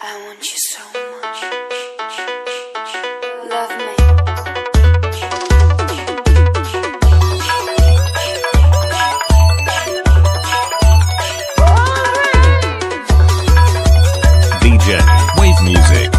I want you so much. Love me. DJ Wave Music.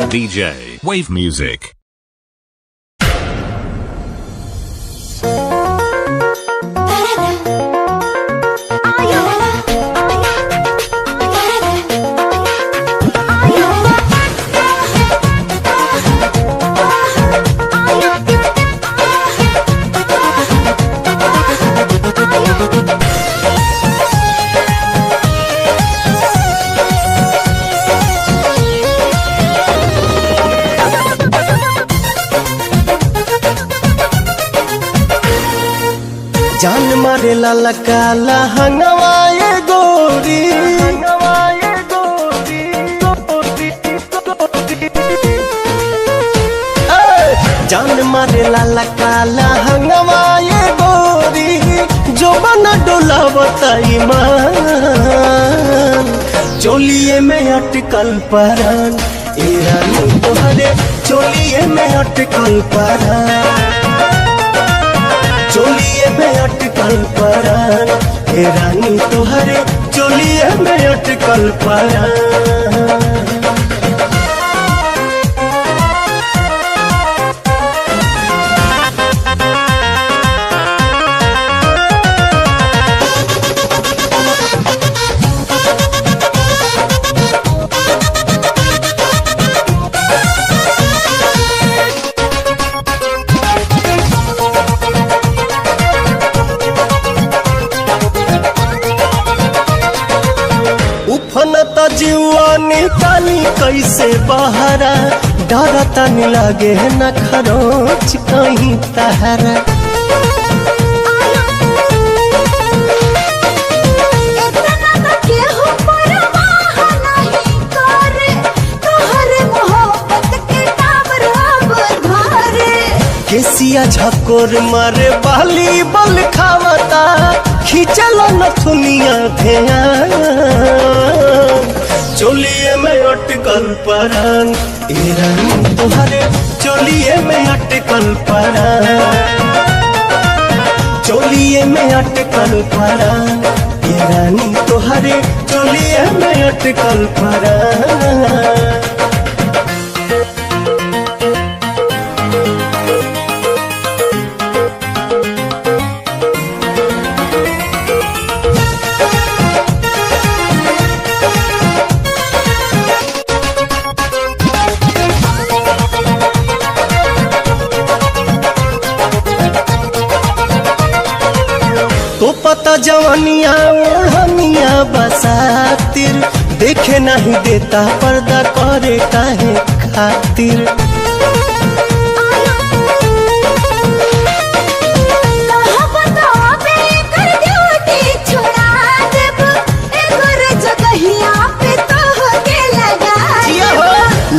DJ Wave Music. जान मारे लाला काला हंगवाए गोरी जान मारे लाला काला हंगवाए गोरी जो बना डोला बताई मान चोलिए में अटकल परान ए रानी तोहरे चोलिए में अटकल परान ए रानी तोहरे चोलिए में अटकल परान। उफनता जीवानी तानी कैसे बहरा, डरा तानी लागे न खरोच कहीं तहरा। केसिया झकोर मारे बाली बल खावता, खींचल नथुनिया ध्यान। चोलिए में अटकल परान, ए रानी तोहरे चोलिए में अटकल परान। चोलिए में अटकल परान, ए रानी तोहरे चोलिए में अटकल परान। तो पता जवानिया ओढ़निया बसातिर, देखे नहीं देता पर्दा करे काहे खातिर।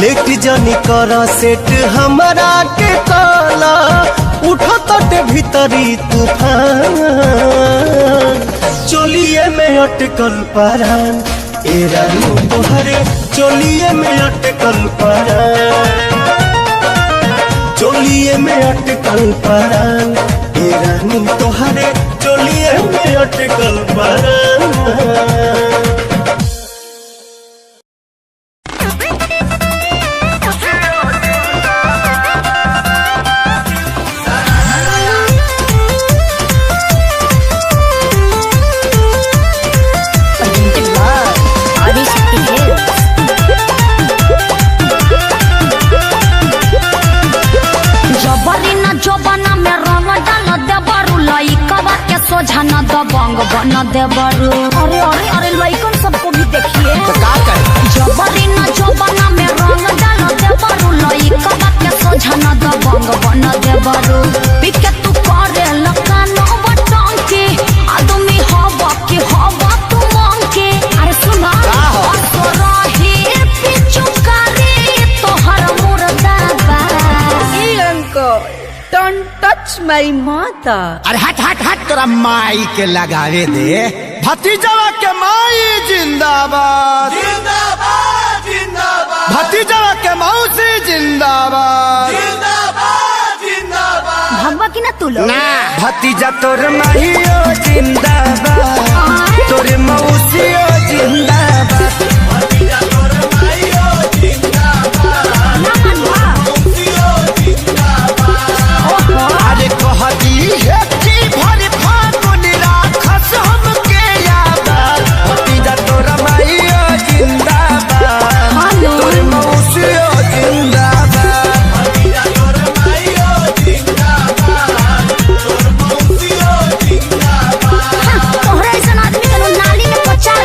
लेट जानी कर सेट हमारा के काला, उठो तटे भीतरी तूफान। चोलिए में अटकल परान, ए रानी तोहरे चोलिए में अटकल परान। चोलिए में अटकल परान, ए रानी तोहरे चोलिए में अटकल परान। सोझाना दबंग बना दे बरू। अरे अरे अरे लइकन सबको भी देखिए तो का करे जबरी न जबना में रंग डाल दे बरू। लइका के सोझाना दबंग बना दे बरू। पिके तू करे लकानो बटन के आदमी हवा के हवा तू मांग के। अरे सुना तो रही पिचु करे तोहर मुर्दा बा। Hey uncle, don't touch my mother. अरे हट हट हट तोरा माई के लगावे दे। भतीजवा के माई जिंदाबाद जिंदाबाद जिंदाबाद। भतीजवा के मौसी जिंदाबाद जिंदाबाद जिंदाबाद। भगवा की ना तू लोग ना भतीजा तोर माहियो जिंदाबाद, तोर मौसियो जिंदाबाद। भतीजा तोर माहियो जिंदाबाद, मौसियो जिंदाबाद। अरे कहती है कि भर फागुन राखस हमके याद। भतीजा तोर माहियो जिंदाबाद, तोर मौसियो जिंदाबाद। भतीजा तोर माहियो जिंदाबाद, तोर मौसियो जिंदाबाद। तोहरा ऐसा आदमी के नाली में पचार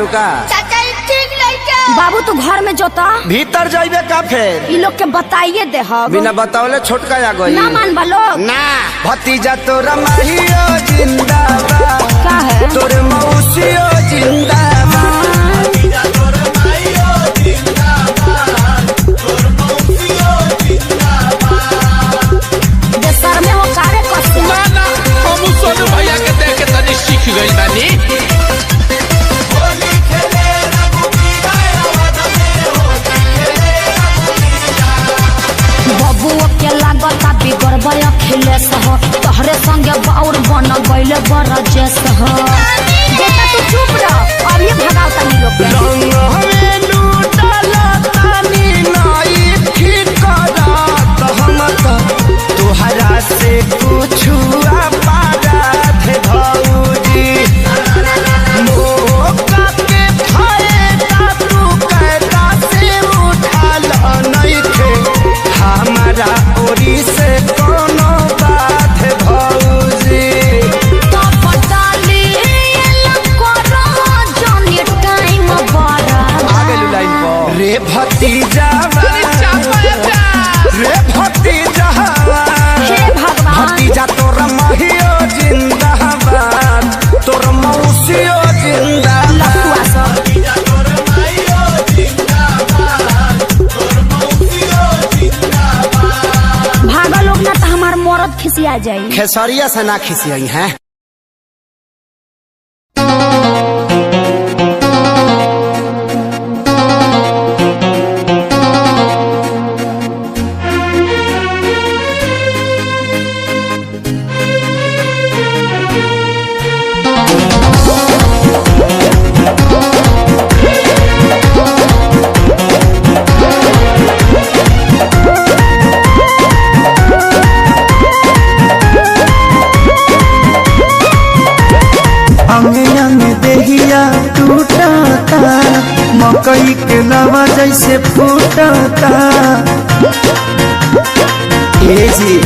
रुका चाचा ठीक लइका बाबू तू घर में जोता भीतर जाइबे का फेर ई लोग के बताइए दे हम बिना बतावले छोटका आ गई ना मान बा लोग ना भतीजा तोरा माहियो जिंदाबाद का है तोरे मौसियो जिंदाबाद भतीजा तोरा माहियो जिंदाबाद तोर मौसियो जिंदाबाद देशर में हो कारे कसे ना ना हम सोनू भैया के देख के तनी सीख गइल बानी होली खेले रघुबीरा आवाज में होली खेले रघुबीरा बबुओ के लागता बिगड़बा अखिलेश हो तोहरे संगे बाउर बन गइले बरजेश हो बेटा तू चुप रह अब ये भगाओ तनी लोग के रंग हमें लूटला तानी नाई ठीक करत हम त तोहरा से कुछु अपराध भौजी मौका के फायदा तू कैदा से उठाल नइखे हमारा ओरी से कोनो बात भौजी तो पटाली लकोरा जनी टाइम बड़ा आगे लाइन पर रे भतीजा रे भतीजा हे भगवान भतीजा तोर महियो जिंदाबाद तोर मौसियो जिंदाबाद लकुआ सब भतीजा तोर माहियो जिंदाबाद तोर मौसियो जिंदाबाद भागा लोग ना तो हमार मरद खिसिया जाई खेसरिया से ना खिसियई हैं अंगे अंगे देहिया टूटता मकई के नवा जैसे फूटता ए जी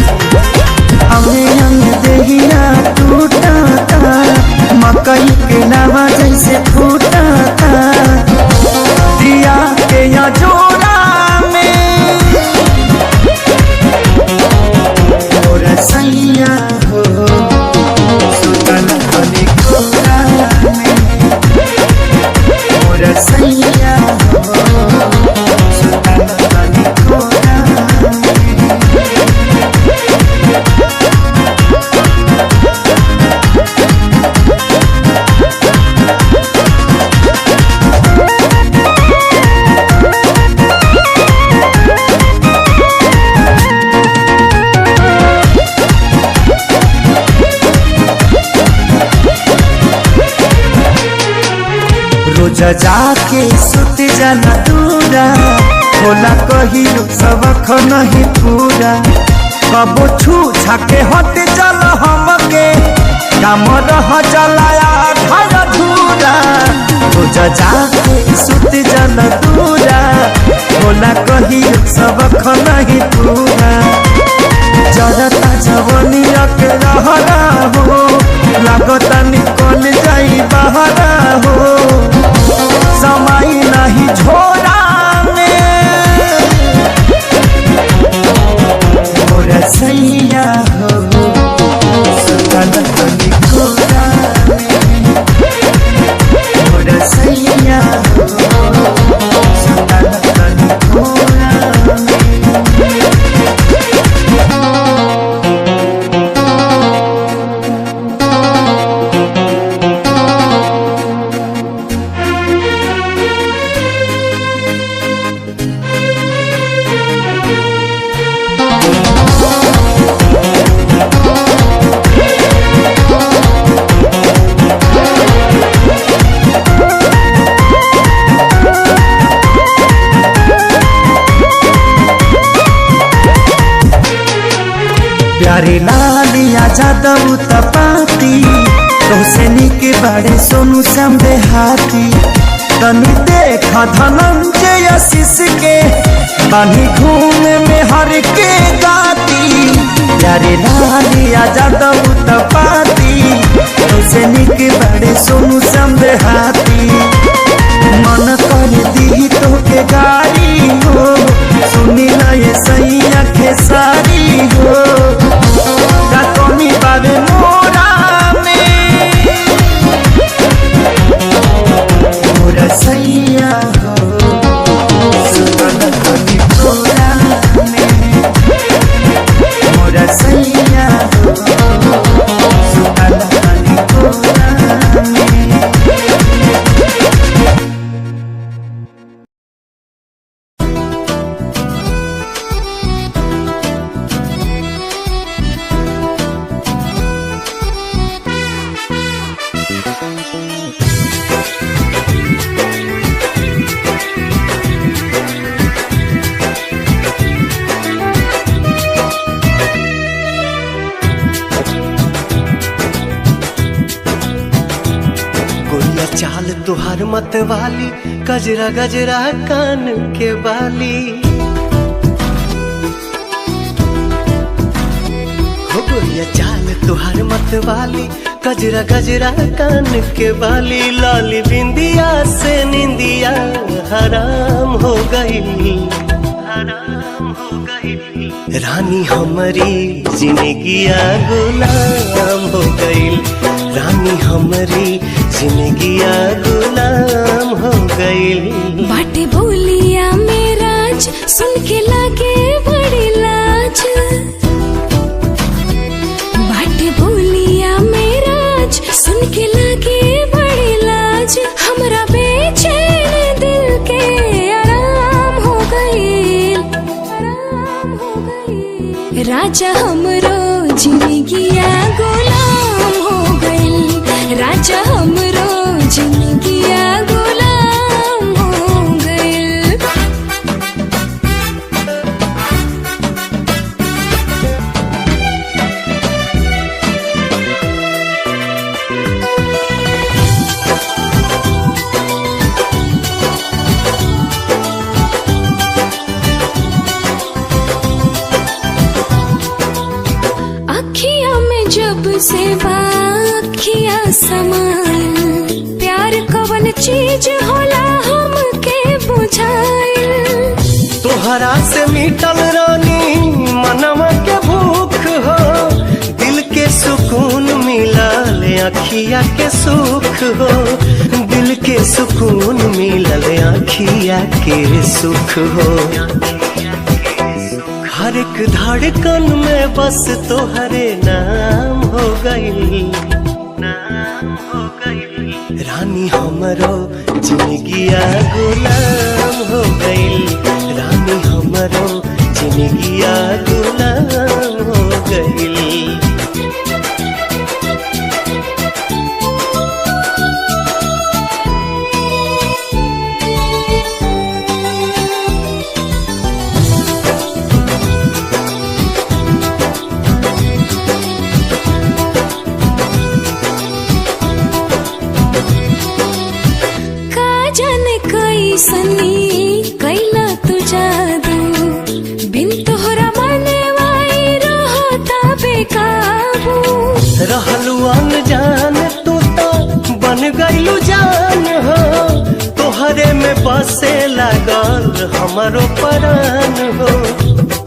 अंगे अंगे देहिया टूटता मकई के नवा जैसे फूटता दिया के या जोड़ा में और सैया हो सुतल बनी कोरा में और सैया हो सुतल बनी कोरा में रोज जाके सुत जाना दूरा होला कही सबक नहीं पूरा कबो छू छाके हट चल हमके काम रह चलाया घर धूरा रोज जाके सुत जाना दूरा होला कही सबक नहीं पूरा जरता जवनिया के रहरा हो लागता निकल जाई बहरा हो समय नहीं झोरा में और सैया हो सुतल बनी कोरा में और सैया हो सुतल बनी कोरा में प्यारे लालिया जादव तपाती तोसे निके बड़े सोनू संबे हाथी तनी देखा धनंजय आशीष के बानी घूम में हर के गाती प्यारे लालिया जादव तपाती तोसे निके बड़े सोनू संबे हाथी चाल तुहार मत वाली, गजरा गजरा कान के बाली। हो गोरिया चाल तुहार मत वाली, गजरा गजरा कान के बाली। लाली बिंदिया से निंदिया हराम हो गई, हराम हो गई। रानी हमारी जिंदगिया गुलाम हो गई, रानी हमारी जिंदगिया गुलाम हो गई। बाटे बोलिया मेरा सुन के लागे बड़ी लाज, बाटे बोलिया मेरा सुन के लागे बड़ी लाज। हमरा बेचैन दिल के आराम हो गई, आराम हो गई। राजा हमरो जिंदगिया गुलाम हो गई, राजा हमरो जिंदगिया गुलाम हो गई। अखियां में जब से बाखियां समाइल, प्यार कवन चीज होला हमके बुझाइल। तोहरा से मिटल रानी मनवा के भूख हो, दिल के सुकून मिलल अखिया के सुख हो, दिल के सुकून मिलल अखिया के सुख हो। हर एक धड़कन में बस तोहरे नाम हो गई, नाम हो गई। रानी हमरो जिंदगिया गुलाम हो गई, रानी हमरो जिंदगिया गुलाम हो गई। सनी कैला तू जादू, बिन तोहरा मने वाई रहता बेकाबू। रहलू अनजान तू तो बन गईलू जान हो, तोहरे में बसे लागल हमारो परान हो,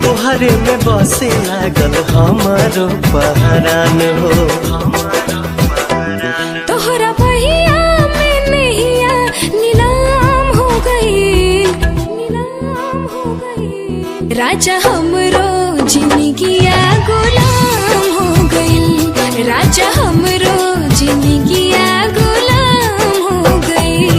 तोहरे में बसे लागल हमारो पहरान हो। तोहरा बहिया में नैया नीलाम हो गई, नीलाम हो गई। राजा हमरो जिंदगिया गुलाम हो गई, राजा हमरो जिंदगिया गुलाम हो गई।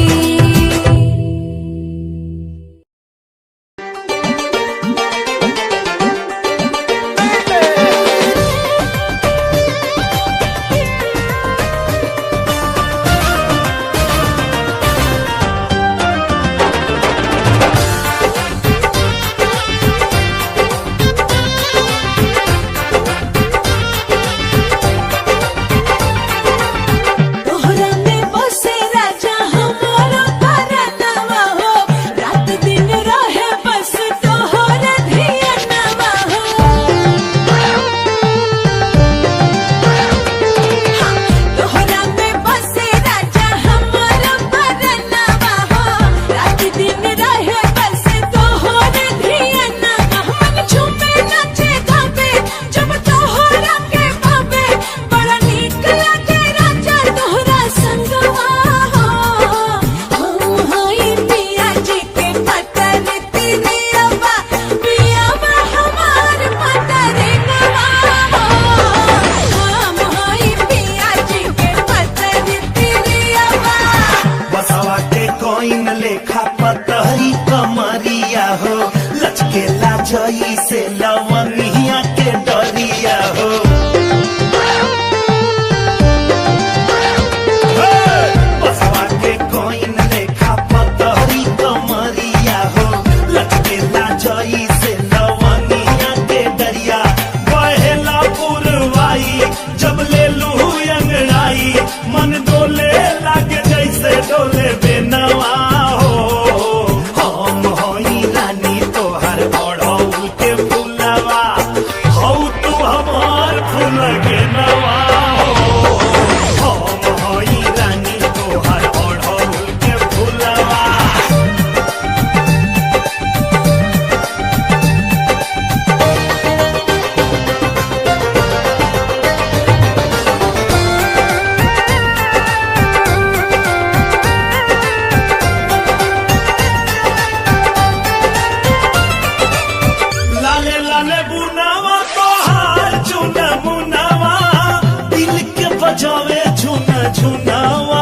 बजावे झुना झुनावा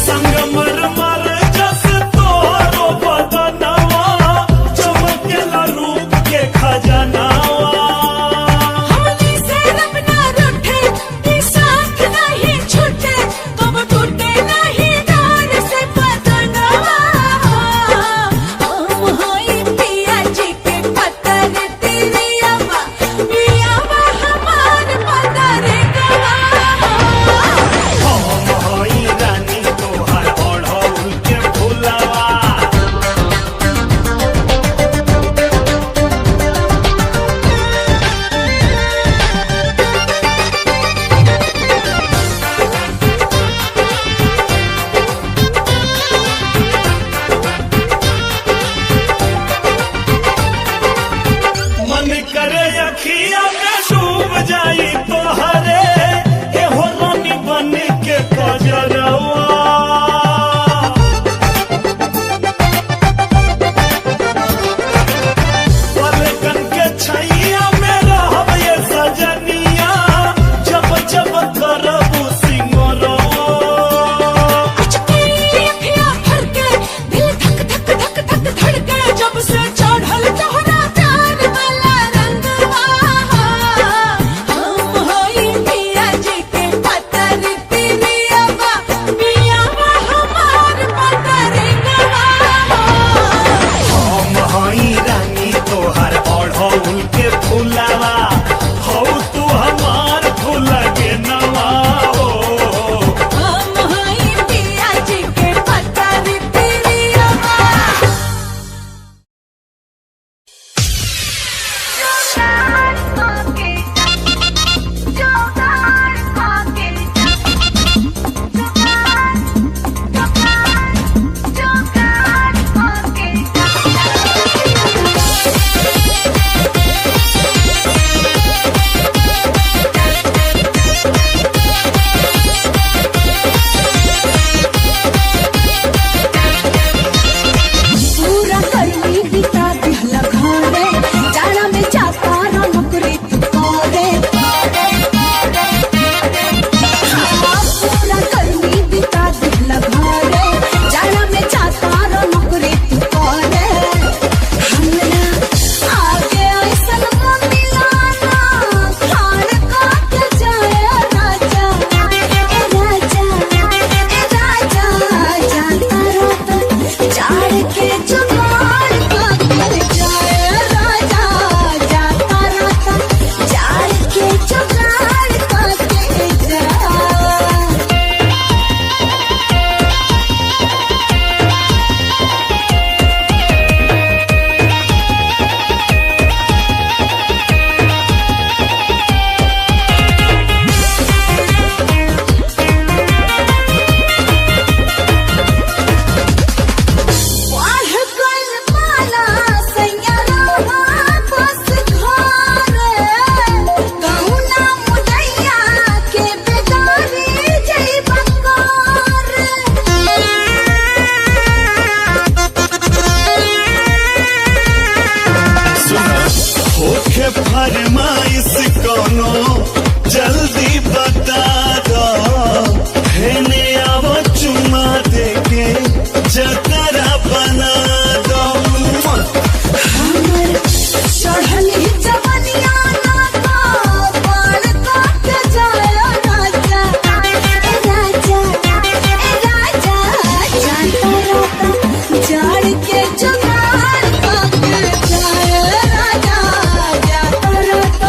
संगमर मर जस तोरो बदनवा चमकेला रूप के खजनावा हमनी से रबना रूठे ई साथ नहीं छूटे कब टूटे नहीं डार से बदनवा हम होई पिया जी के पतर तिरियावा पियावा हमार पतर गवा हम हई रानी तोहार ओढ़ौल के फुलवा मन करे अखिया में डूब जाई तोहरे ए होलनी बन के कजरवा पलकन के छैया में रहब ये सजनिया जब जब करबू सिंगरवा अचके अखियाँ भर के दिल धक धक धक धक धड़के जब से चढ़ल तोहरा प्यार वाला रंगवा हम होई पिया जी के पतर तिरियावा पियावा हमार पतर गवा हम हई रानी तोहार ओढ़ौल के फुलवा हौ तू हमार फूल के नवा हो हम होई पिया जी के पतर तिरियावा पूरा करनी बिता दिहला घरे जाना में चाहता रो नौकरी तू करे पूरा करनी बिता दिहला घरे जाना में चाहता रो नौकरी तू करे हमरा आगे ऐसन मिलाना खान काट जाए राजा राजा जाता रहता चाड़ के जुगाड़ कर जाए राजा जाता रहता चाड़ के जुगाड़ कर जाए वाह कल माला सैयरा बस घरे कहुना मुदैया के बेदारी जई बंगार होखे फरमाइश कोनो जल्दी बता दो हेने आवो चुमा देके जतरा बना दो हमर चढ़ली जवनिया नाता बाण काट जाए राजा राजा राजा जाता रहता जाड़ के जुगाड़ कर जाए राजा जाता रहता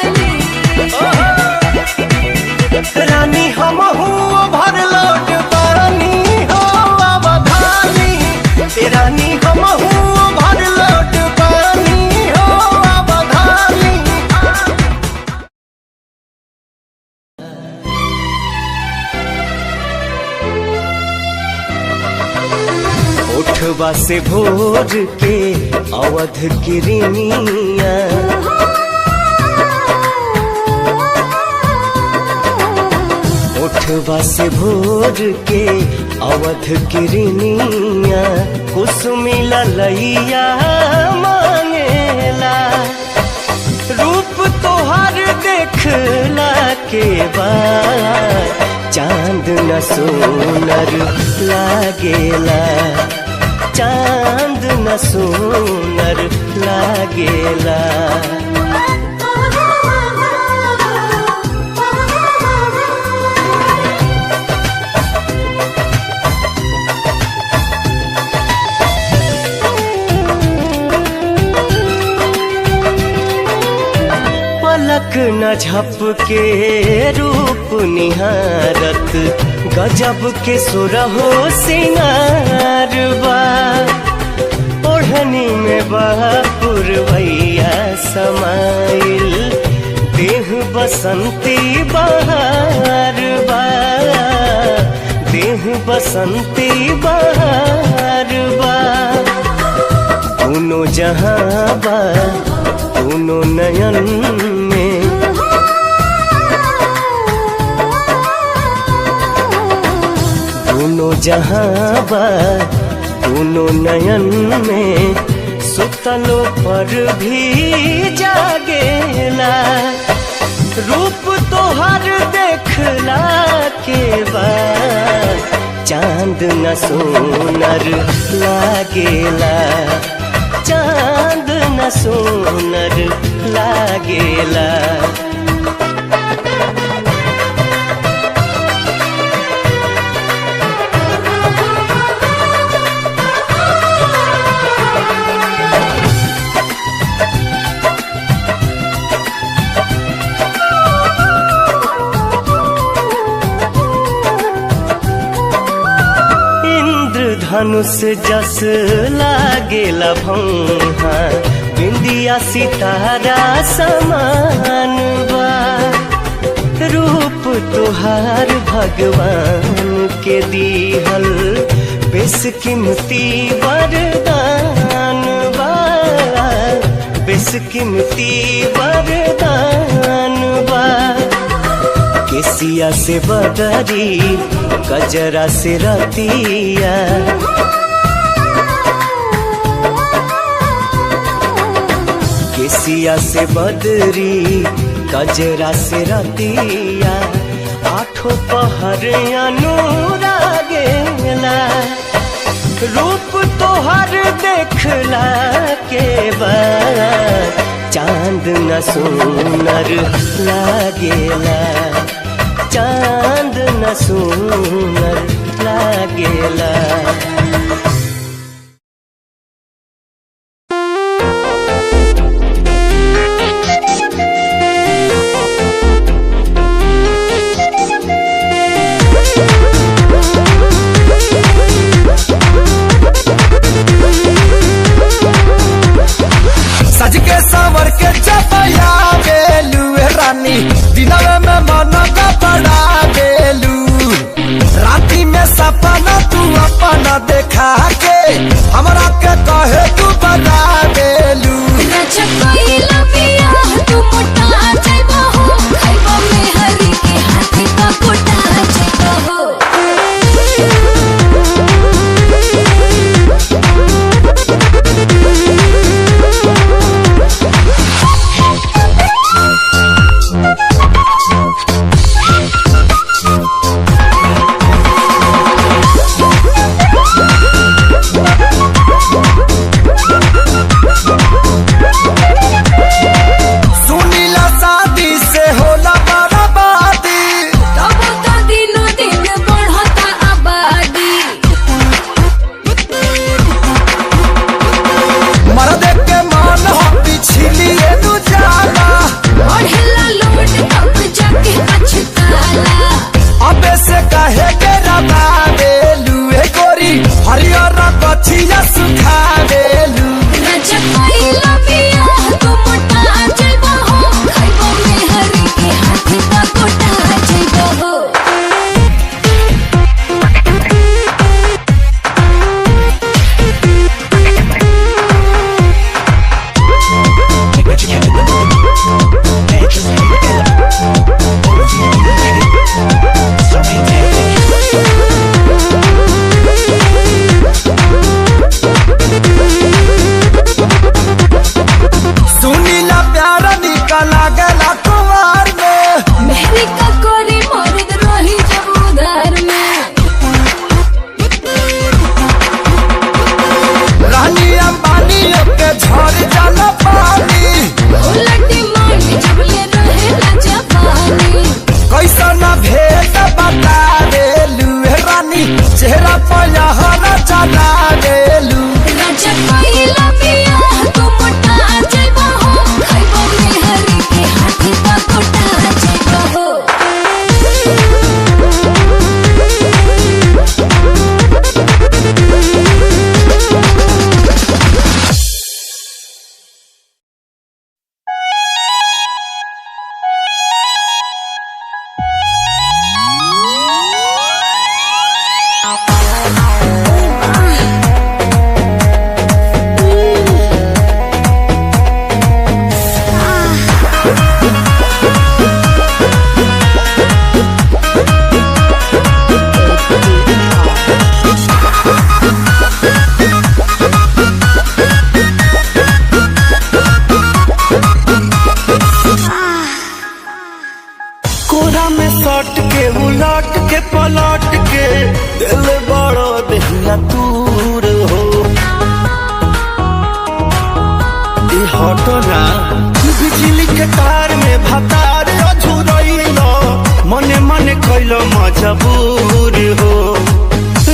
डाली रानी हम भर लोट पानी हो अवधानी रानी हम भर लोट पानी हो अवधानी उठवा से भोर के अवध किरनिया उठवा से भोर के अवध किरनिया कुसुमी ललैया मांगेला रूप तोहर देखला के बाद चांद न सोनर लागेला चांद न सोनर लागेला पलक न झपके रूप निहारत गजब के सुरहो सिंगारवा ओढ़नी में पुरवैया समाइल देह बसंती बहारवा देह बसंती बहारवा दोनों जहां बा दोनों नयन में दोनों जहां बा दोनों नयन में सुतलो पर भी जागेला रूप तोहर देखला के बाद चांद न सोनर लागेला चांद न सोनर लागेला धनुष जस लागेला भौहा बिंदिया सितारा समान बा रूप तुहार भगवान के दीहल बेशकीमती वरदान बा बेशकीमती वरदान बा केसिया से बदरी गजरा से रतिया केसिया से बदरी गजरा से रतिया आठों पहर अनुरागेला रूप तोहर देखला के बाद चांद न सोनर लागेला चांद न सोनर लागेला सज के सावर के चपया बेलू रानी दिनवे में मन का बड़ा बेलू राती में सपना तू अपना देखा अखबार में। मेहरी का कोरी मर्द रही जब उधार में। रानी अंबानियों के झड़ जाला पानी। उलटी मांडी जब ले रहे लजा पानी। कैसा ना भेद बता देलू रानी चेहरा पर हरा चला देलू। राजा कोइला पिया तो मोटा जेबा हो। खाइबो मेहरी के हाथी का कोटा जेबा हो। कोरा में सट के उलट के पलट के दिल बड़ो दहिया दूर हो। हटो ना बिजली के तार में भतार अझुरैलो मने मने कैलो मजबूर हो।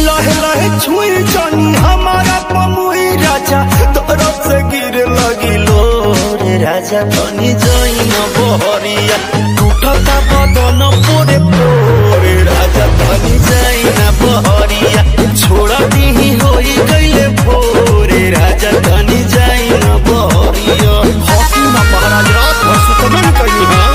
लहे लहे छुई जानी हमारा पमुई राजा तरफ से गिर लगिलो रे राजा बनी जाई न बहरिया टूटता बदन पोरे पोरे राजा बनी जाई न बहरिया छोड़ा दी होई गईले भोरे राजा बनी जाई न बहरिया हॉकी ना महाराज रात भर सुतमन कही है।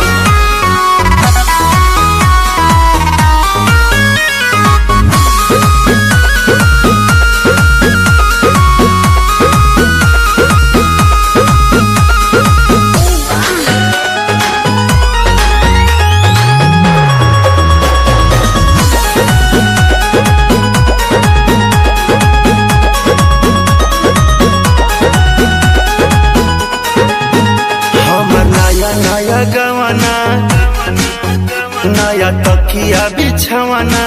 गवाना नया तकिया बिछवाना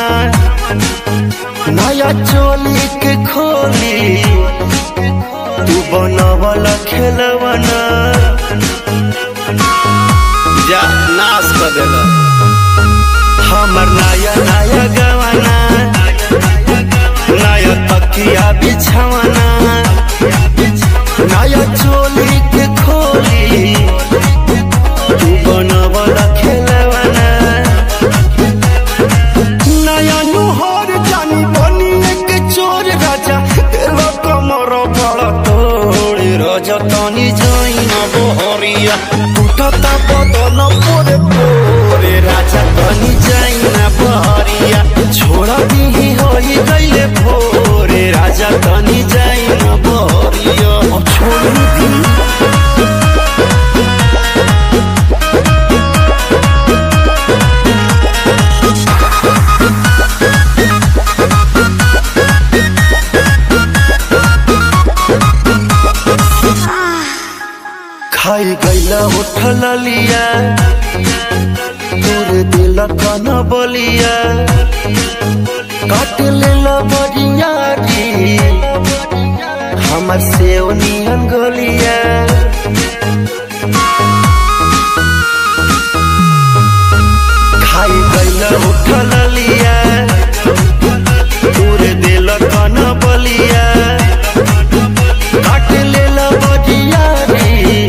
नया चोली के खोली तू बनवला खेलवाना जा नाश कर देला हमर नया नया गवाना नया तकिया बिछवाना नया चोली के खोली तू बनवला खेलवाना नया नुहर जानी बनी एक चोर राजा तेरा कमर बड़ा तोड़ राजा तनी जाई न बहरिया टूटता बदन पोरे पोरे राजा तनी जाई न बहरिया छोड़ा दी होई गईले भोरे राजा तनी जाई न बहरिया छोड़ दी। खाई गईला उठल लिया तोरे दिल कन बलिया काट लेला बरिया री हमर से नियन गलिया खाई गईला उठल लिया तोरे दिल कन बलिया काट लेला बरिया री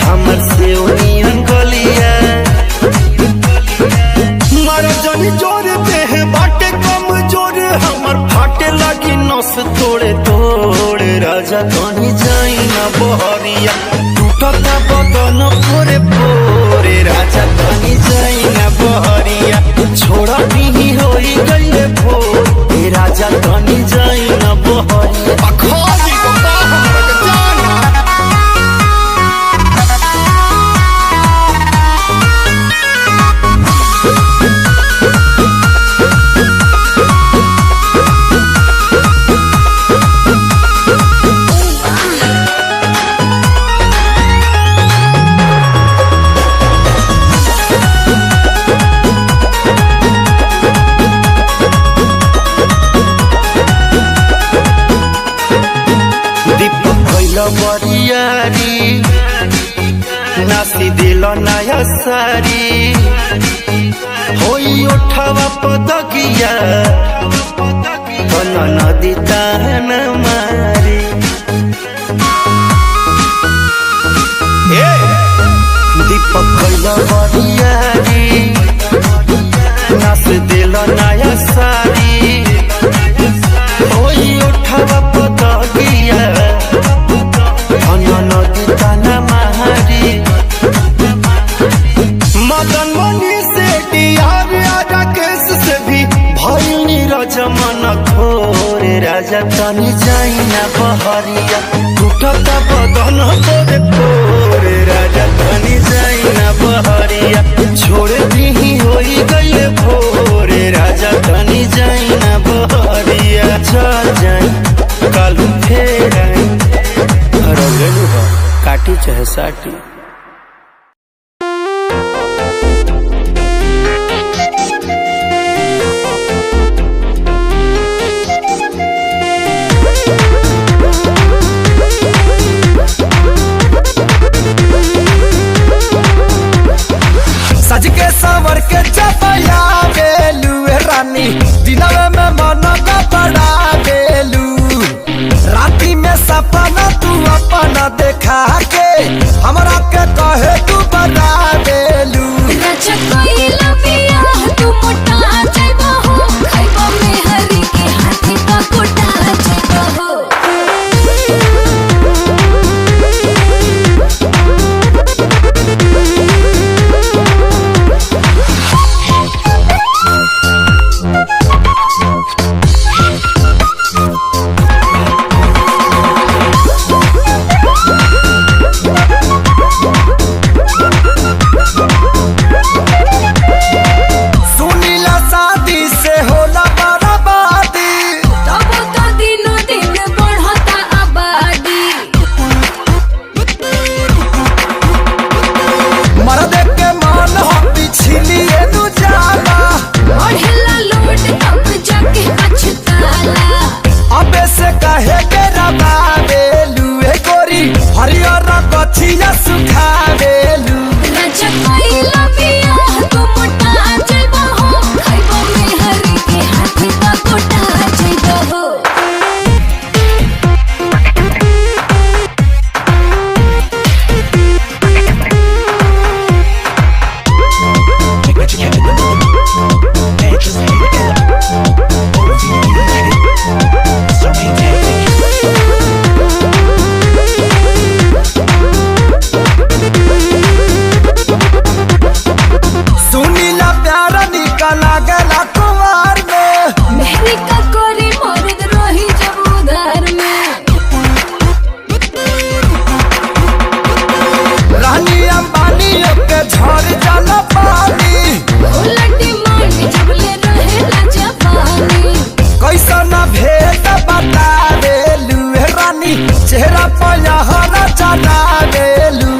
हमर से नियन गलिया मारा जानी जोर देह बाटे कम जोर हमर फाटे लगी नस तोड़े तोड़े राजा कहीं जाई ना बहरिया टूटता बदन पोरे पोरे राजा कहीं जाई ना बहरिया छोड़ा भी होई गईले भोरे राजा कहीं जाई ना बहरिया अखोजी बता हमरा के जान नया सारी होई उठावा पदगिया बन नदी तान मारी दीपक कैला बरियारी नाच दिल नया सारी होई उठावा पदगिया बन नदी तान मारी मदन मणि से डियार केस से भी भइल नीरज मन घोर राजा तनी जाइना बहरिया टूटता बदन तोरे कोर राजा तनी जाइना बहरिया छोड़ दी होई गई भोर राजा तनी जाइना बहरिया चल जाई कालू फेर आई काटी चाहे साटी सज के सवर के चपया बेलू रानी दिनवे में मन का बड़ा बेलू राती में सपना तू अपना देखा के हमरा के कहे तू बड़ा बेलू चेहरा पया हरा चला गेलू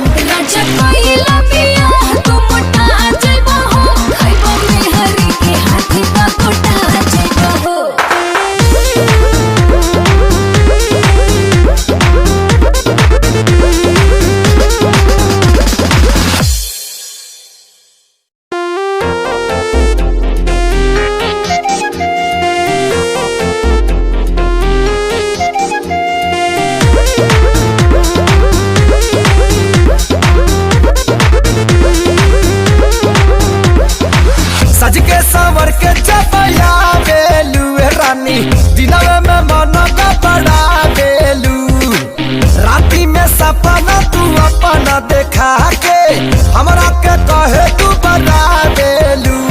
सज के सवर के चपया बेलू रानी दिनवे में मन का बड़ा बेलू राती में सपना तू अपना देखा के हमरा के कहे तू बड़ा बेलू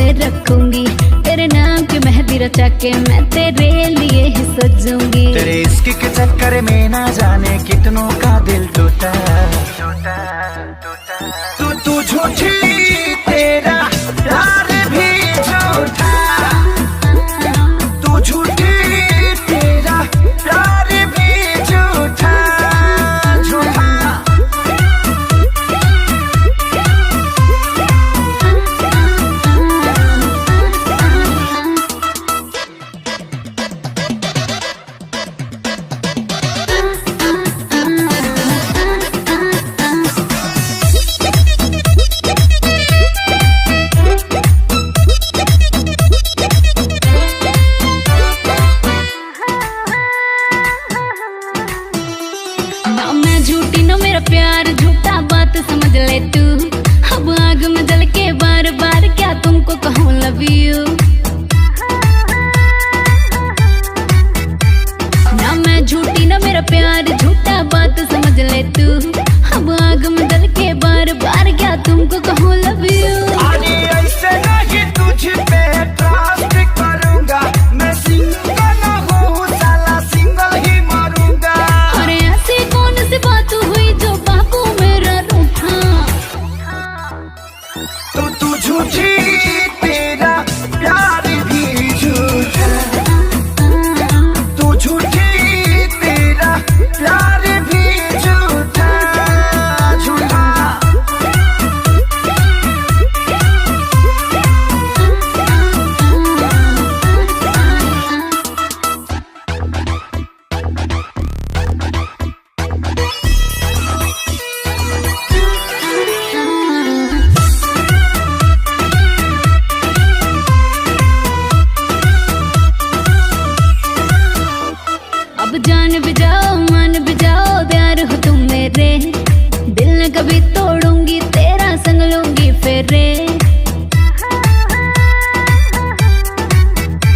पे रखूंगी, तेरे नाम की मेहंदी रचा के मैं तेरे लिए ही सजूंगी। तेरे इश्क के चक्कर में ना जाने कितनों का दिल टूटा। तू झूठी तेरा प्यार भी झूठा, तू झूठी तेरा प्यार भी झूठा झूठा। ना मैं झूठी ना मेरा प्यार झूठा, बात समझ ले तू। अब आग में जल के बार बार क्या तुमको कहूँ लव यू। ना मैं झूठी ना मेरा प्यार झूठा, बात समझ ले तू। अब आग में जल के बार बार क्या तुमको कहूँ लव यू। अरे ऐसे नहीं तुझ पे ट्रस्ट करूंगा, मैं सिंगल हूँ साला सिंगल ही मरूंगा। अरे ऐसी कौन सी बात हुई जो बापू मेरा रूठा। तू झूठी तेरा प्यार भी झूठा, तू झूठी तेरा प्यार भी झूठा झूठा। अब जान भी जाओ मान भी जाओ, प्यार हो तुम मेरे। दिल न कभी तोड़ूंगी, तेरा संग लूंगी फेरे।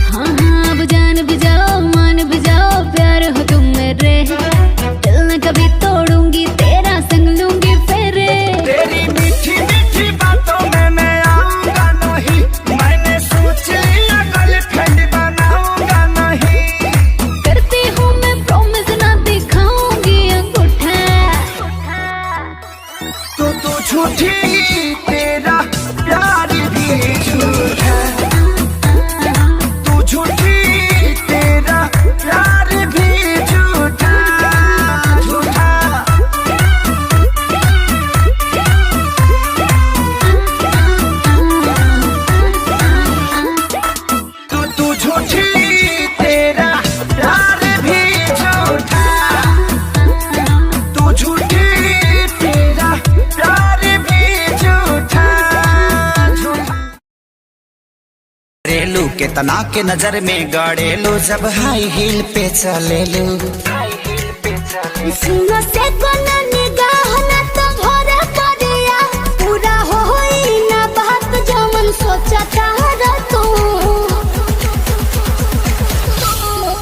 हाँ हाँ अब जान भी जाओ मान भी जाओ, प्यार हो तुम मेरे। दिल न कभी तोड़ूंगी, तेरा संग लूंगी फेरे। तेरी मीठी मीठी बातों में मैं आऊंगा नहीं, मैंने सोच लिया गर्लफ्रेंड बनाऊंगा नहीं। करती हूँ मैं प्रॉमिस ना दिखाऊंगी अंगूठा। तू झूठी तेरा प्यार भी झूठा, तू झूठी तेरा प्यार भी झूठा झूठा। तू झूठी तेरा प्यार भी झूठा, तू झूठी तेरा प्यार भी झूठा झूठा। रेलू के तना के नजर में गाड़ेलू, जब हाई हील पे चलेलू। सुनो से कोना निगाह ना तो भोरे पड़िया, पूरा होई ना बात जो मन सोचता रह तू।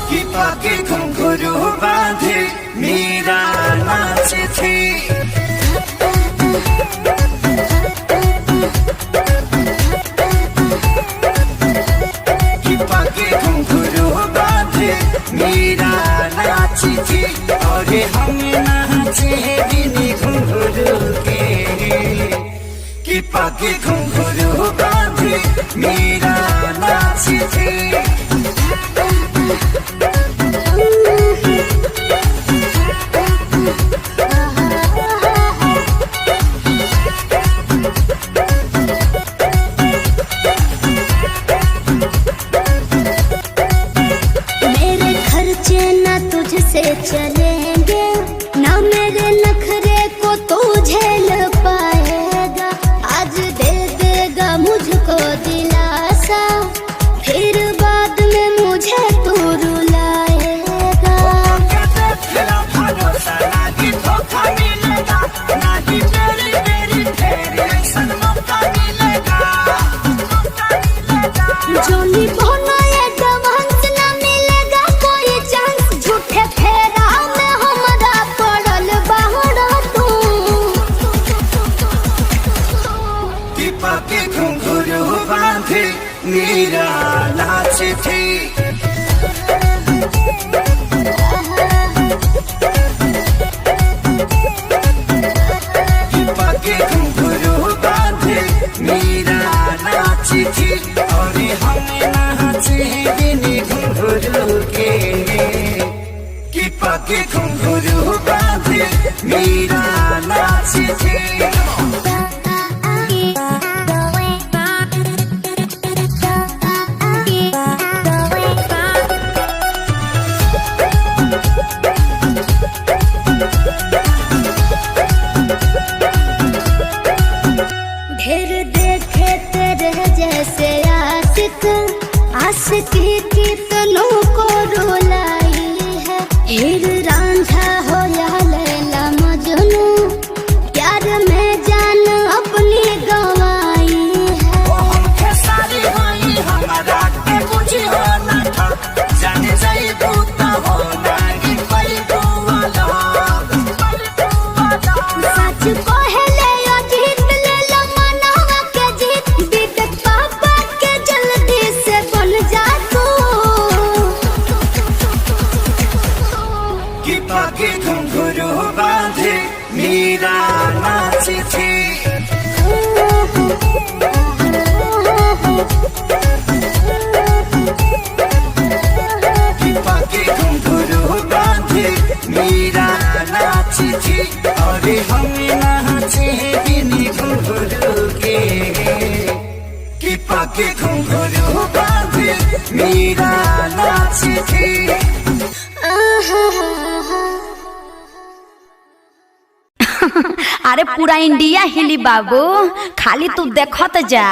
कि पाके घुंघरू बांधे मेरा नाच थी। कि पाके घुंघरू बांधे मेरा नाच थी, और हम नाचे बिनी घुंघरू के। कि पाके घुंघरू बांधे मेरा नाच थी। मेरे खर्चे ना तुझसे चलेंगे, ना मेरे नखरे को तू झेल पाएगा। आज दे देगा मुझको दिलासा, फिर बाद में मुझे तू रुलाएगा। जोनी बोना ये डबांस ना मिलेगा कोई चांस, झूठे फेरा के घुंघरू बांधे मीरा नाची थी। ढेर देखे तेरे जैसे आशिक, आशिकी कितनों को रुलाई है। हीर रांझा हो या लैला मजनू, प्यार में जान अपनी गंवाई है। वो हमके सारी होई हमारा के मुझे होना था, जाने जाई बूता होना ही पल वाला। सच कहले यो जीत ले लो मनवा के जीत, बीत पापा के जल्दी से बन जा तू। कि पाके घुंघरू बांधे मीरा नाची थी। कि पाके घुंघरू बांधे मीरा नाची थी। अरे हम नाचे बिनी घुंघरू के, कि पाके घुंघरू बांधे मीरा नाची थी। अरे पूरा इंडिया हिली बाबू, खाली तू देखत जा।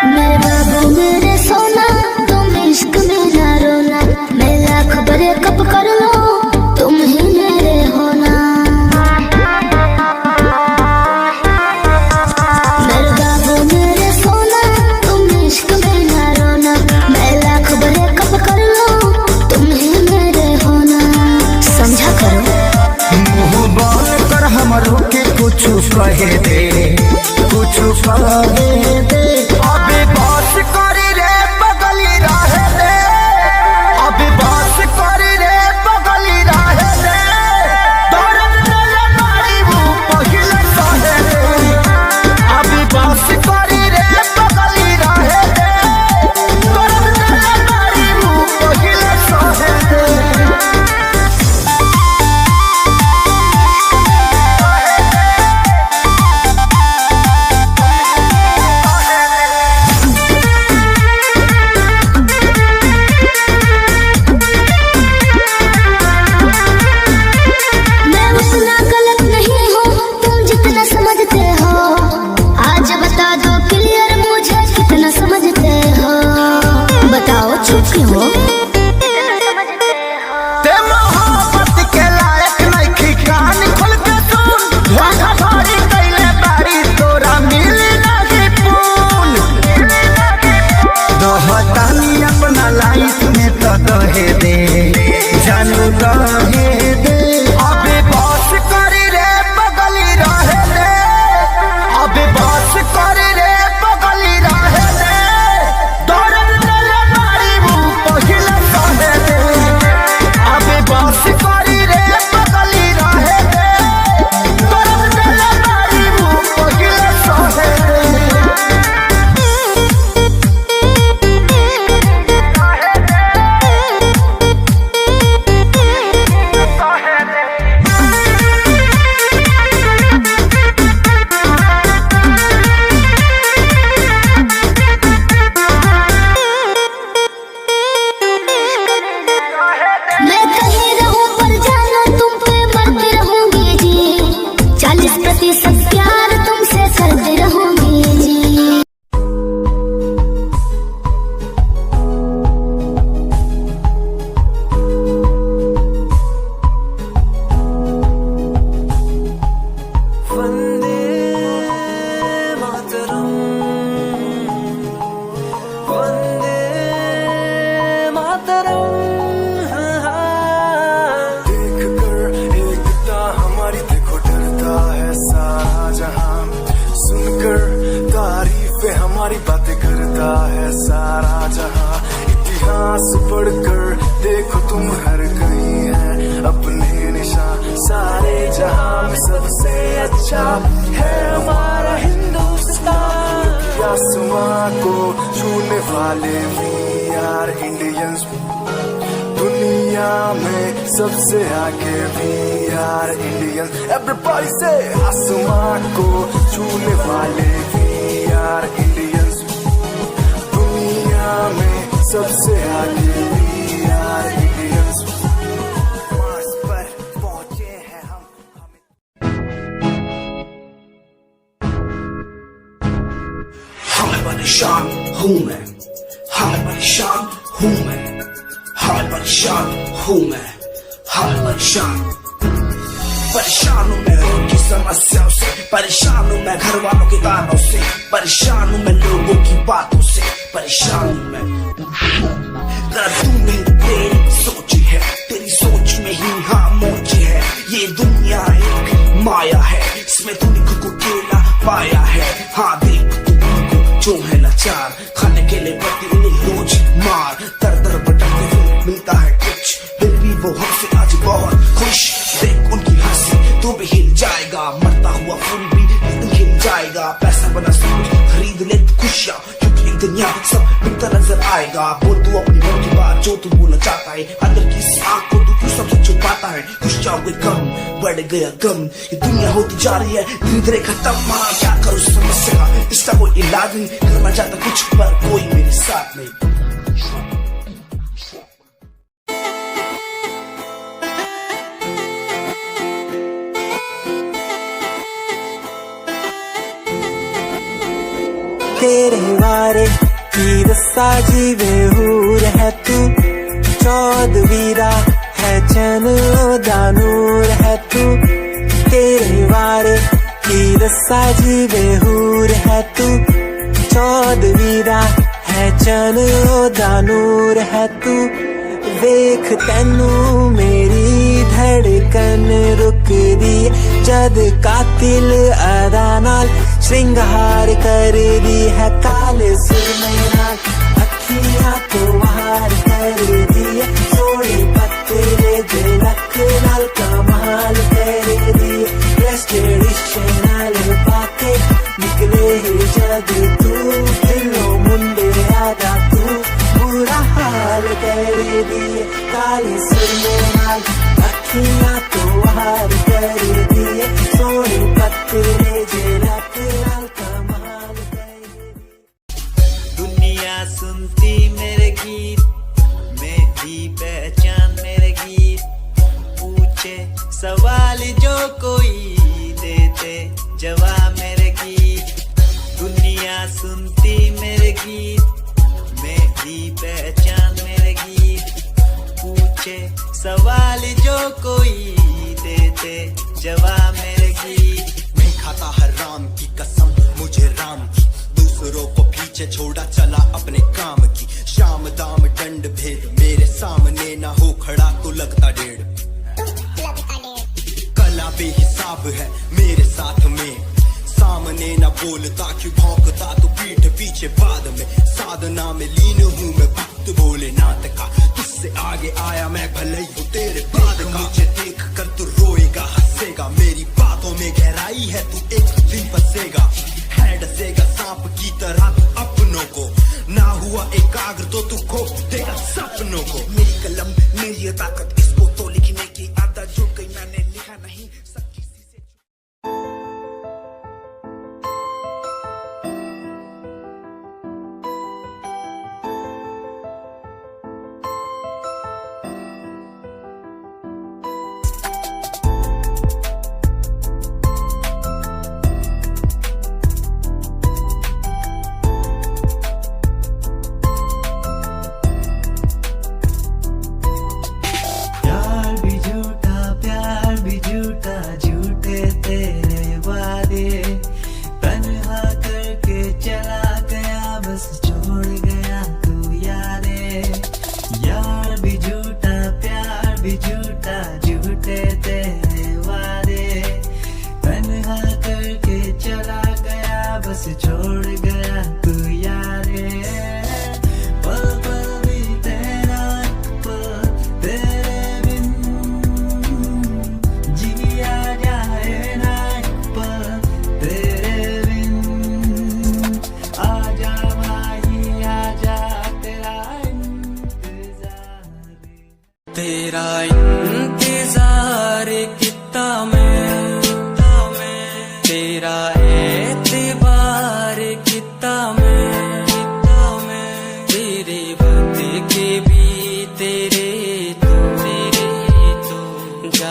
मेरे बाबू मेरे सोना, तुम इश्क में ना रोना। मैं लाख बड़े कप कर लो, तुम ही मेरे होना। मेरे बाबू मेरे सोना, तुम इश्क में ना रोना। मैं लाख बड़े कप कर लो, तुम ही मेरे होना। समझा करो। मुँह बाल कर हमरो के कुछ कहे दे, कुछ कहे दे। अबे बात करी रे बगली रहे दे, अबे बात करी रे बगली रहे दे। दर्द दिले मारी वो पहिले सहे दे, अबे बात करी रे बगली रहे दे। दर्द दिले मारी वो पहिले सहे दे। मैं उतना गलत नहीं हूँ, तुम जितना समझते हो। आज बता दो क्लियर मुझे कितना समझते हो। बताओ चुप क्यों हो? ते मोहब्बत के लायक नइखी, कान खोल के सुन। धोखा धड़ी कइले बारी, तोरा मिली नाही पून। दोहतानी अपना लाइफ में तो दहे दे, जानू दहे दे। अबे बस करी रे बगली रहे दे, अबे बस करी रे बगली रहे दे। दर्द दिले मारी वो पहिले सहे दे, अबे बस करी रे बगली रहे दे। दर्द दिले मारी वो पहिले सहे दे। मैं कहीं रहूं पर जानो तुम पे मरती रहूंगी जी। 40% प्यार तुमसे करती रहूंगी जी। वंदे मातरम, वंदे मातरम। देख कर एकता हमारी, देखो डरता है सारा जहां। सुनकर तारीफें हमारी, बातें करता है सारा जहां। इतिहास पढ़कर देखो तुम हर कहीं है अपने वाले वी आर इंडियंस, दुनिया में सबसे आगे वी आर इंडियंस। एवरीबॉडी से आसमां को छूने वाले वी आर इंडियंस, दुनिया में सबसे आगे वी आर इंडियंस। मार्स पर पहुंचे हैं हम। हाय परेशान हूँ मैं, हाय परेशान हूँ मैं, हाय परेशान हूँ मैं, हाय परेशान। परेशान हूँ मैं उनकी समस्याओं से, परेशान हूँ मैं घर वालों के तानों से, परेशान हूँ मैं लोगों की बातों से, परेशान हूँ मैं। जरा तू नहीं तेरी सोच है, तेरी सोच में ही हाँ मोच है। ये दुनिया एक माया है, इसमें तूने खुद को अकेला पाया है। हाँ देख तू जो है लाचार, खाने के लिए पड़ती उन्हें रोज मार। दर दर भटकते हुए मिलता है कुछ, फिर भी वो हमसे आज बहुत खुश। देख उनकी हंसी तो भी हिल जाएगा, मरता हुआ फूल भी एक दिन खिल जाएगा। पैसा बना सब कुछ खरीद ले खुशियाँ, क्योंकि एक दिन यहाँ सब मिलता नजर आएगा। बोल तू अपनी मन की बात जो तू बोलना चाहता है, अंदर की इस आँख को तू क्यों सबसे छुपाता है। खुश जाओगे कम बढ़ गया गम, ये दुनिया होती जा रही है धीरे धीरे खत्म। हाँ क्या करूँ समस्या का, इसका कोई इलाज नहीं, करना चाहता कुछ पर कोई मेरे साथ नहीं। तेरे वारे की दस्सा जीवे हूर है तू, चौदवीरा है चैन दानूर है तू। तेरे वारे की दस्सा जीवे हूर है तू, चौदवीरा है चैन दानूर है तू। वेख तैनू मेरी धड़कन रुक दी, जद कातिल अदा नाल श्रृंगार कर दी है। काले सुरमई नाल अखियां तो वार कर दी है, सोने पत्ते झलक नाल कमाल कर दी है। ट्रेडिशनल पाके निकले जद तू, दिलों मुंडे आदा तू बुरा हाल कर दी है। काले सुरमई नाल अखियां तो वार कर दी है, सोने पत्ते झलक नाल कमाल कर दी। दुनिया सुनती मेरे गीत, मेरी पहचान मेरे गीत। पूछे सवाल जो कोई, देते जवाब मेरे गीत। दुनिया सुनती मेरे गीत, मेरी पहचान मेरे गीत। पूछे सवाल जो कोई, देते जवाब मेरे गीत। नहीं खाता हराम की कसम मुझे राम की, दूसरों को पीछे छोड़ा चला अपने काम की। शाम दाम दंड भेद मेरे सामने ना हो खड़ा तो लगता डेढ़। कला बेहिसाब है मेरे साथ में, सामने ना बोलता क्यों भौंकता तो पीठ पीछे बाद में। साधना में लीन हूँ मैं भक्त भोलेनाथ का, तुझसे आगे आया मैं भले ही हूँ तेरे बाद का। मुझे देख कर तू रोएगा हंसेगा, मेरी बातों में गहराई है तू एक दिन फंसेगा। है डसेगा सांप की तरह तू अपनों को, ना हुआ एकाग्र तो तू खो देगा सपनों को। मेरी कलम मेरी ताकत, इसको तो लिखने की आदत जुड़ गई, मैंने लिखा नहीं सब किसी से। छोड़ गया तू यारे, पल पल भी तेरा पल तेरे बिन जिया जाए ना पल तेरे बिन। आजा माही आजा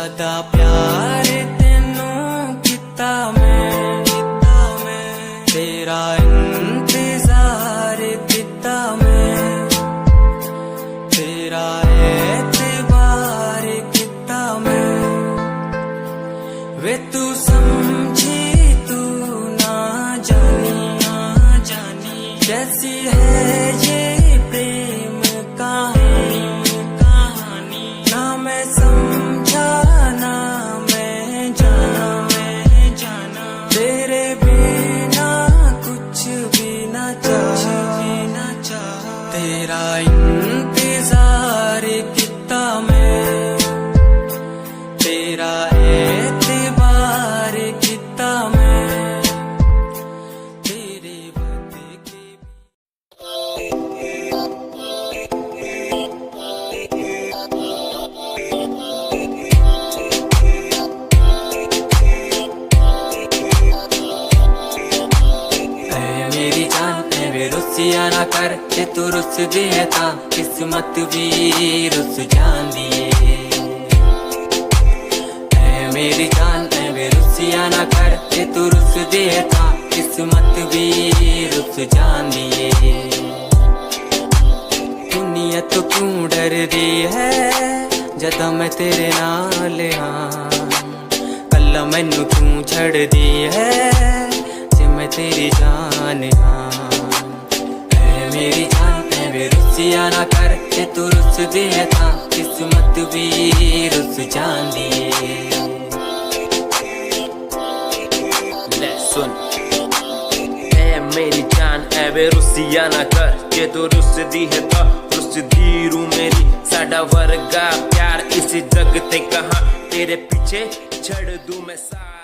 ज्यादा प्यार तेनू किता मैं तेरा इंतजार किता मैं तेरा एतबार किता मैं वे तू समझी तू ना जानी कैसी है ये प्रेम कहानी ना मैं समझा ना मैं जाना तेरे बिना कुछ भी ना चाह तेरा इंतजार किता मैं तेरा एतबार किता मैं तेरे बदले मेरी जान वे रुसिया ना कर जे तू रुस दे ता किस्मत भी रुस जांदी है मेरी जान वे रुसिया ना कर जे तू रुस दे ता किस्मत भी रुस जांदी दुनिया तो क्यों डर दी है जदा मैं तेरे नाल हाँ कल्ला मैनू क्यों छड़ दी है मैं तेरी जान हाँ मेरी जान वे रुसिया ना कर जे तू रुस दे ता किस्मत भी रुस जांदी ले सुन मेरी जान वे रुसिया ना कर जे तू रुस दी है ता रुस दी रू मेरी साडा वर्गा प्यार इस जग ते कहां तेरे पीछे छड़ दूं मैं सारा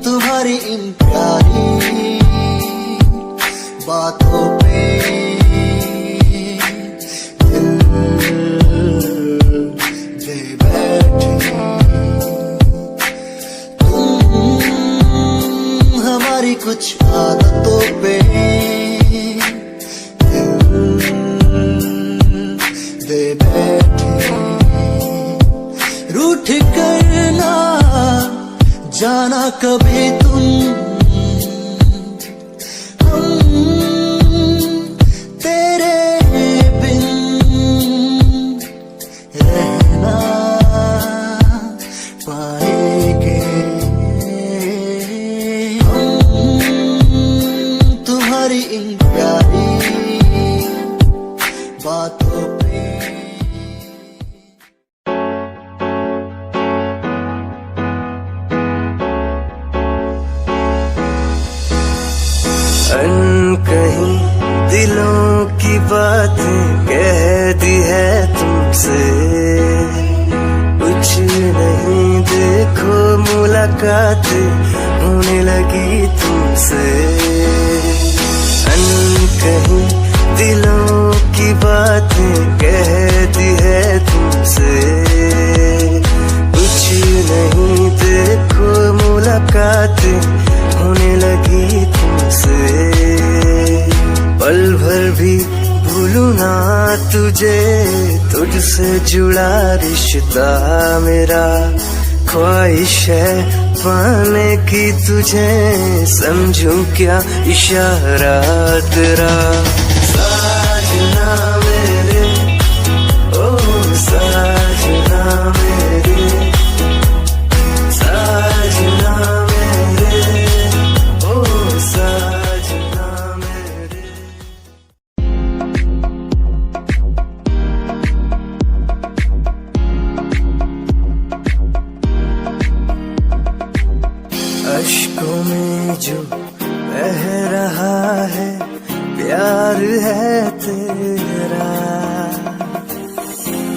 तुम्हारी इन प्यारी बातों पे दिल दे बैठे हमारी कुछ आदतों पे दिल दे बैठे रूठ करना जाना कभी तुम हम तेरे बिन रहना पाएंगे हम तुम्हारी इन प्यारी बातों पे कहीं दिलों की बातें कह दी है तुमसे कुछ नहीं देखो मुलाकात होने लगी तुमसे कहीं दिलों की बातें कह दी है तुमसे कुछ नहीं देखो मुलाकात होने लगी तुमसे पल भर भी भूलूं ना तुझे तुझसे जुड़ा रिश्ता मेरा ख्वाहिश है पाने की तुझे समझूं क्या इशारा तेरा साजना मेरे ओ साजना मेरे साजना मेरे ओ साजना मेरे अश्कों में जो बह रहा है प्यार है तेरा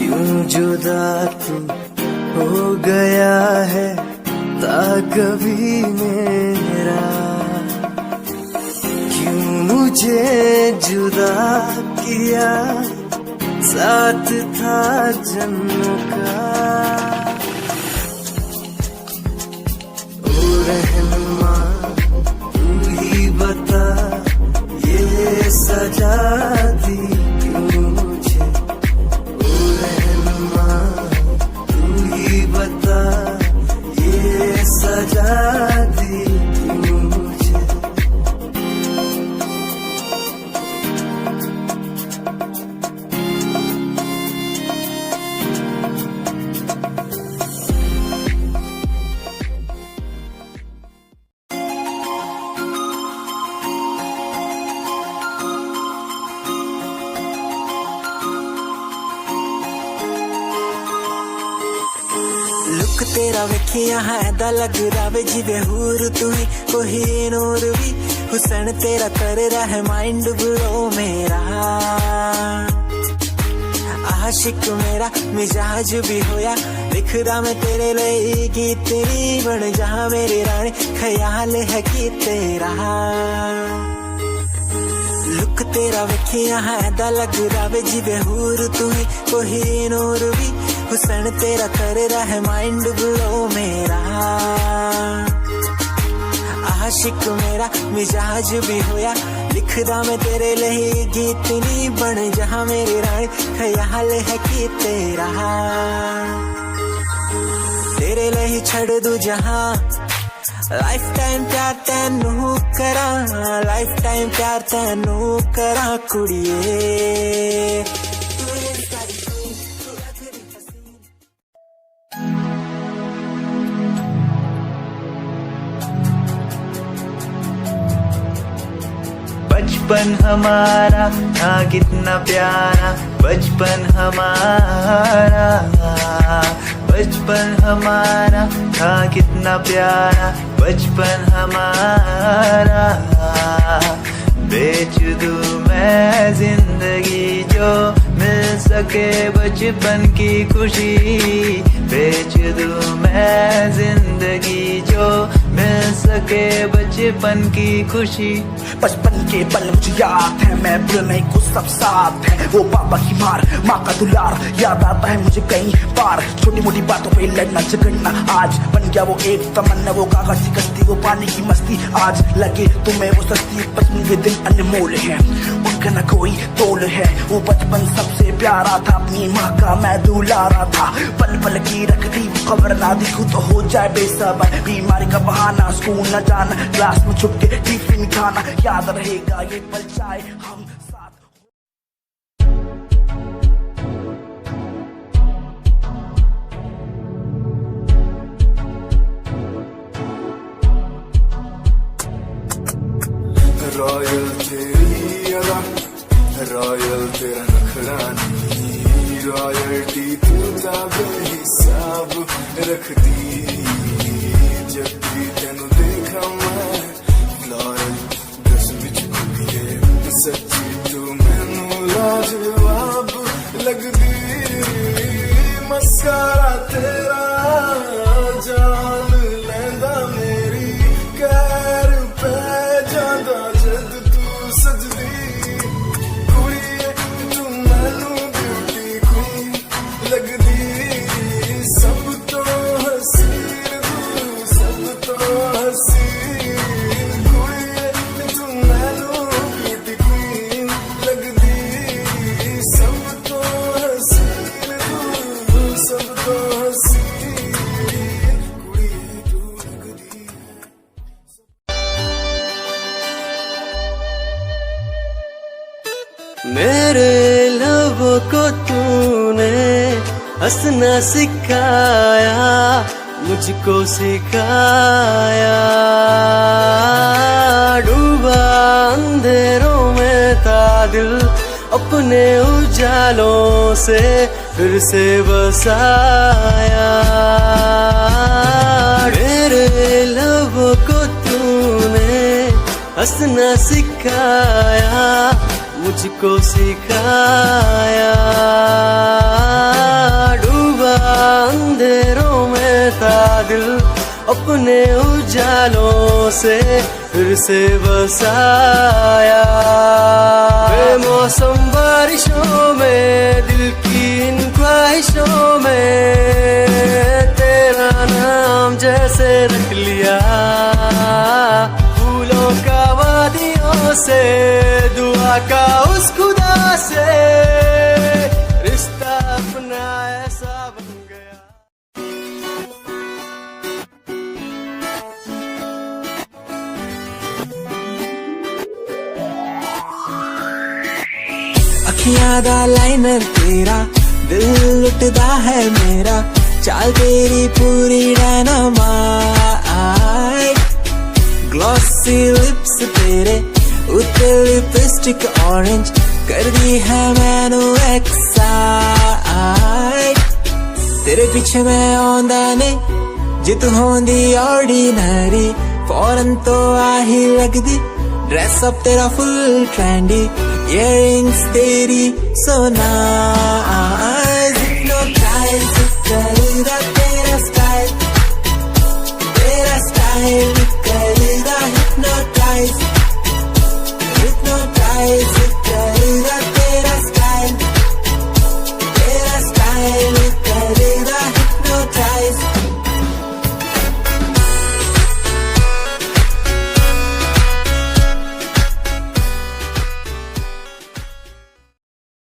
यूं जुदा तू हो गया है ता कभी मेरा क्यों मुझे जुदा किया साथ था जन्मों का लुक तेरा वेखिया है दा लग रहा जिवे हूर तू ही कोई नूर भी हुसैन तेरा कर रहा है माइंड ब्लो मेरा आशिक मेरा मिजाज भी होया लिखदा मैं तेरे लिए गीत तेरी बन जहाँ मेरी रानी ख्याल है कि तेरा लुक तेरा वेखिया है दा लग रहा जिवे हूर तू ही कोई नूर भी हुसैन तेरा कर रहा है माइंड ब्लो मेरा आशिक मेरा मिजाज भी होया लिखदा मैं तेरे लिए गीत नी बन जहाँ मेरी रानी ख्याल है कि तेरा तेरे लिए छड़ दू जहाँ लाइफ टाइम प्यार तेनू करा लाइफ टाइम प्यार तेनू करा कुड़िए बचपन हमारा था कितना प्यारा बचपन हमारा बचपन हमारा था कितना प्यारा बचपन हमारा बेच दूं मैं जिंदगी जो मिल सके बचपन की खुशी बेच दूं मैं जिंदगी जो मिल सके बचपन की खुशी बचपन के पल मुझे याद है मैं भूलने को सब साथ है वो पापा की मार माँ का दुलार याद आता है मुझे कई बार छोटी मोटी बातों पे लड़ना झगड़ना आज बन गया वो एक तमन्ना वो कागज की कश्ती वो पानी की मस्ती आज लगे तुम्हें वो सस्ती बचपन के दिन अनमोल है उनका न कोई तोल है वो बचपन सबसे प्यारा था अपनी माँ का मैं दुलारा था पल पल की रखती वो खबर ना दिखूं तो हो जाए बेसबर बीमारी का बहाना स्कूल न जाना क्लास में छुप के टिफिन खाना याद रहेगा ये पल चाहे हम साथ रॉयल तेरी अदा रॉयल तेरा नखरानी रॉयल्टी तू बेहिसाब रखती जब भी तेनू देखा मैं फ्लोरल ड्रेस विच कुड़िए सच्ची तू मैनू लाजवाब लगदी मस्कारा तेरा जान लैंदा मेरी कैर पे जांदा जद तू सजदी कुड़िए तू मैनू ब्यूटी क्वीन लगदी सब तो हसीन तू सब तो हसीन कुड़िए तू मैनू ब्यूटी क्वीन लगदी सब तो हसीन तू सब तो हसीन कुड़िए तू लगदी मेरे लबों को तूने हंसना सिखाया मुझको सिखाया डूबा अंधेरों में था दिल अपने उजालों से फिर से बसाया मेरे लबों को तूने हंसना सिखाया मुझको सिखाया डूबा अंधेरों में था दिल अपने उजालों से फिर से बसाया बेमौसम बारिशों में दिल की इन ख्वाहिशों में तेरा नाम जैसे रख लिया फूलों का वादियों से दुआ का उस खुदा से रिश्ता अपना ऐसा बन गया अखियां दा लाइनर तेरा दिल लुटदा है मेरा चाल तेरी पूरी डायनामाइट ग्लॉसी लिप्स तेरे उत्ते लिपस्टिक ऑरेंज कर दी है मैनू एक्साइट तेरे पीछे मैं आंदा ने जित होंदी ऑर्डिनरी फौरन तो आही लगदी ड्रेस अप तेरा फुल ट्रेंडी इयररिंग्स तेरी सोना हिप्नोटाइज करेगा तेरा स्टाइल करेगा हिप्नोटाइज